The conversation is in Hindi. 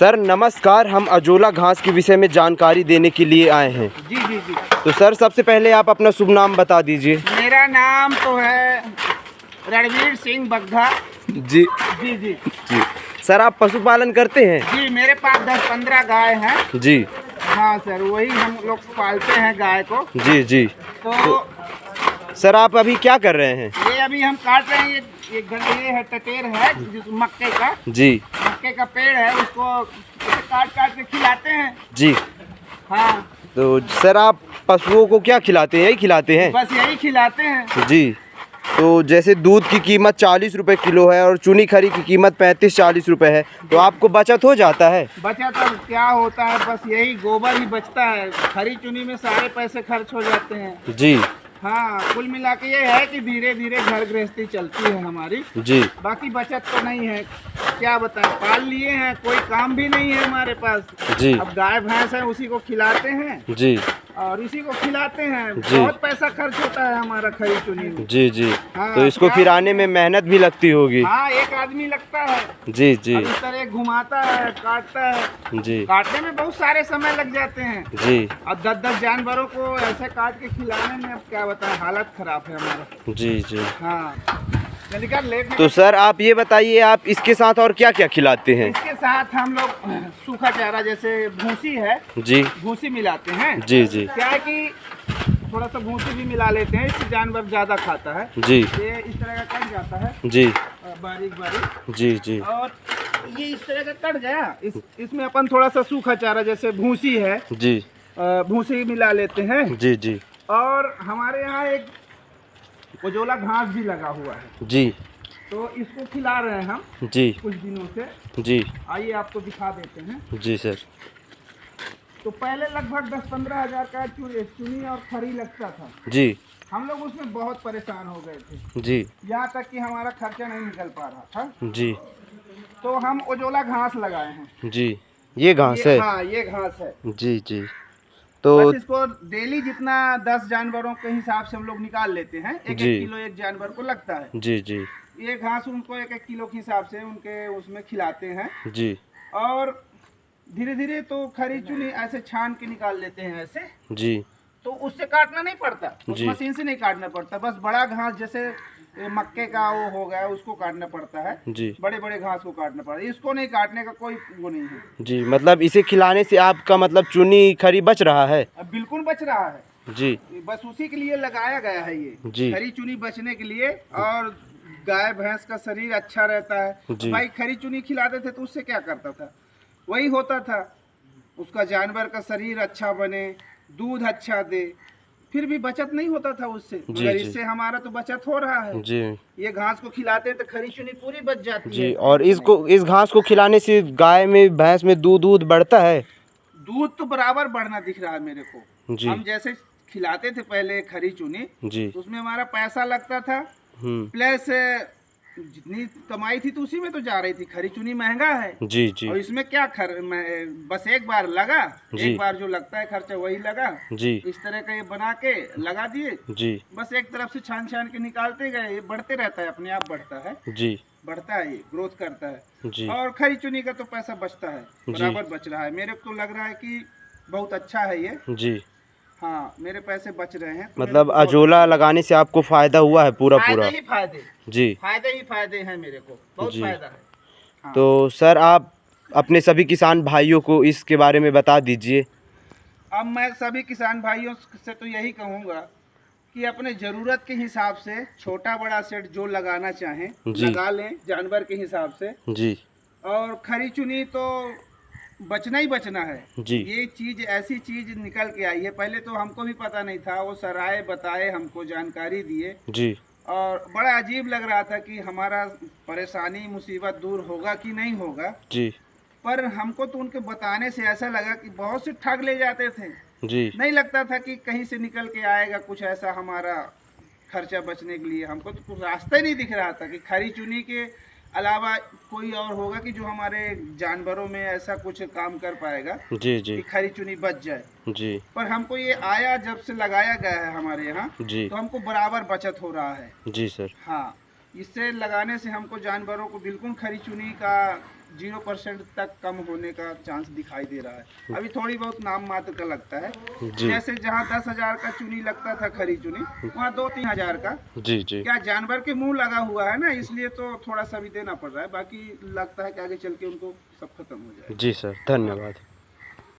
सर नमस्कार, हम अजोला घास के विषय में जानकारी देने के लिए आए हैं। जी जी जी। तो सर सबसे पहले आप अपना शुभ नाम बता दीजिए। मेरा नाम तो है रणवीर सिंह बग्घा। जी जी जी जी। सर आप पशुपालन करते हैं? जी, मेरे पास 10-15 गाय हैं। जी हाँ सर, वही हम लोग पालते हैं गाय को। जी जी। तो सर आप अभी क्या कर रहे हैं? ये अभी हम काट रहे हैं, ये है टटेर है जिस मक्के का। जी मक्के का पेड़ है, उसको काट काट के खिलाते हैं। जी। हाँ, तो सर आप पशुओं को क्या खिलाते हैं? यही खिलाते हैं? बस यही खिलाते हैं। जी। तो जैसे दूध की कीमत 40 रुपये किलो है और चुनी खरी की कीमत 35-40 रुपये है, तो आपको बचत हो जाता है? बचा तो क्या होता है, बस यही गोबर ही बचता है। खरी चुनी में सारे पैसे खर्च हो जाते हैं। जी हाँ, कुल मिला के ये है कि धीरे धीरे घर गृहस्थी चलती है हमारी। जी। बाकी बचत तो नहीं है, क्या बताएं, पाल लिए हैं, कोई काम भी नहीं है हमारे पास। जी अब गाय भैंस है, उसी को खिलाते हैं जी और इसी को खिलाते हैं। जी। बहुत पैसा खर्च होता है हमारा खरी चुनी में। जी जी। हाँ, तो इसको क्या- खिलाने में मेहनत भी लगती होगी। हाँ, एक आदमी लगता है। जी जी अब इस तरह घुमाता है, काटता है। जी काटने में बहुत सारे समय लग जाते हैं। जी अब 10-10 जानवरों को ऐसे काट के खिलाने में अब क्या बताएं, हालत खराब है हमारा। जी जी। हाँ, जल्दी कर लेट। तो सर आप ये बताइए, आप इसके साथ और क्या क्या खिलाते हैं? इसके साथ हम लोग सूखा चारा जैसे भूसी है, जी भूसी मिलाते हैं। जी जी क्या है कि थोड़ा सा भूसी भी मिला लेते हैं, इससे जानवर ज्यादा खाता है। जी ये इस तरह का कट जाता है जी बारीक बारीक, जी जी और ये इस तरह का कट गया। इसमें अपन थोड़ा सा सूखा चारा जैसे भूसी है, जी भूसी मिला लेते हैं। जी जी और हमारे यहाँ एक उजोला घास भी लगा हुआ है, जी तो इसको खिला रहे हैं हम जी कुछ दिनों से। जी आइए आपको दिखा देते हैं। जी सर। तो पहले लगभग 10-15 हज़ार का चुनी और खरी लगता था। जी हम लोग उसमें बहुत परेशान हो गए थे, जी यहाँ तक कि हमारा खर्चा नहीं निकल पा रहा था। जी तो हम उजोला घास लगाए हैं। जी। ये घास है? हाँ, ये घास है। जी जी। तो बस इसको डेली जितना 10 जानवरों के हिसाब से हम लोग निकाल लेते हैं। एक जी। किलो एक जानवर को लगता है। जी जी ये घास उनको 1-1 किलो के हिसाब से उनके उसमें खिलाते हैं। जी और धीरे धीरे तो खरी चुनी ऐसे छान के निकाल लेते हैं ऐसे। जी तो उससे काटना नहीं पड़ता, उस जी। मशीन से नहीं काटना पड़ता। बस बड़ा घास जैसे मक्के का वो हो गया, उसको काटना पड़ता है। जी बड़े बड़े घास को काटना पड़ता है, इसको नहीं काटने का कोई वो नहीं है। जी। मतलब इसे खिलाने से आपका मतलब चुनी खरी बच रहा है? अब बिल्कुल बच रहा है। जी बस उसी के लिए लगाया गया है ये, जी। खरी चुनी बचने के लिए। और गाय भैंस का शरीर अच्छा रहता है। जी। भाई खरी चुनी खिलाते थे तो उससे क्या करता था, वही होता था, उसका जानवर का शरीर अच्छा बने, दूध अच्छा दे, फिर भी बचत नहीं होता था उससे। जी, मगर जी। इससे हमारा तो बचत हो रहा है। जी ये घास को खिलाते हैं तो खरी चुनी पूरी बच जाती जी। है। और इस घास को खिलाने से गाय में भैंस में दूध बढ़ता है? दूध तो बराबर बढ़ना दिख रहा है मेरे को। जी हम जैसे खिलाते थे पहले खरी चुनी, जी। तो उसमें हमारा पैसा लगता था, हम्म। प्लस जितनी कमाई थी तो उसी में तो जा रही थी। खरी चुनी महंगा है, जी जी और इसमें क्या बस एक बार लगा, जी। एक बार जो लगता है खर्चा वही लगा। जी इस तरह का ये बना के लगा दिए, जी बस एक तरफ से छान छान के निकालते गए। ये बढ़ते रहता है, अपने आप बढ़ता है, जी बढ़ता है, ये ग्रोथ करता है। जी और खरी चुनी का तो पैसा बचता है, जी। बराबर बच रहा है। मेरे को लग रहा है कि बहुत अच्छा है ये। जी। हाँ, मेरे पैसे बच रहे हैं। तो मेरे मतलब को बहुत अजोला लगाने से आपको फायदा हुआ है पूरा फायदे पूरा? ही फायदे, जी फायदे ही फायदे हैं मेरे को, बहुत जी। फायदा है। हाँ। तो सर आप अपने सभी किसान भाइयों को इसके बारे में बता दीजिए। अब मैं सभी किसान भाइयों से तो यही कहूँगा कि अपने ज़रूरत के हिसाब से छोटा बड़ा सेट जो लगाना चाहें जी। लगा लें, जानवर के हिसाब से। जी और खरी चुनी तो बचना ही बचना है। जी ये चीज़ ऐसी चीज़ निकल के आई है, पहले तो हमको भी पता नहीं था। वो सराय बताए, हमको जानकारी दिए, जी और बड़ा अजीब लग रहा था कि हमारा परेशानी मुसीबत दूर होगा कि नहीं होगा। जी पर हमको तो उनके बताने से ऐसा लगा कि बहुत से ठग ले जाते थे। जी नहीं लगता था कि कहीं से निकल के आएगा कुछ ऐसा हमारा खर्चा बचने के लिए। हमको तो कुछ रास्ता ही नहीं दिख रहा था कि खरी चुनी के अलावा कोई और होगा कि जो हमारे जानवरों में ऐसा कुछ काम कर पाएगा जी कि जी खरी चुनी बच जाए। जी पर हमको ये आया जब से लगाया गया है हमारे यहाँ, जी तो हमको बराबर बचत हो रहा है। जी सर। हाँ, इससे लगाने से हमको जानवरों को बिल्कुल खरी चुनी का 0% तक कम होने का चांस दिखाई दे रहा है। अभी थोड़ी बहुत नाम मात्र का लगता है। जी जैसे जहाँ 10,000 का चुनी लगता था खरी चुनी, वहाँ 2-3 हज़ार का जी जी क्या जानवर के मुंह लगा हुआ है ना, इसलिए तो थोड़ा सा भी देना पड़ रहा है। बाकी लगता है कि आगे चल के उनको सब खत्म हो जाएगा। जी सर, धन्यवाद।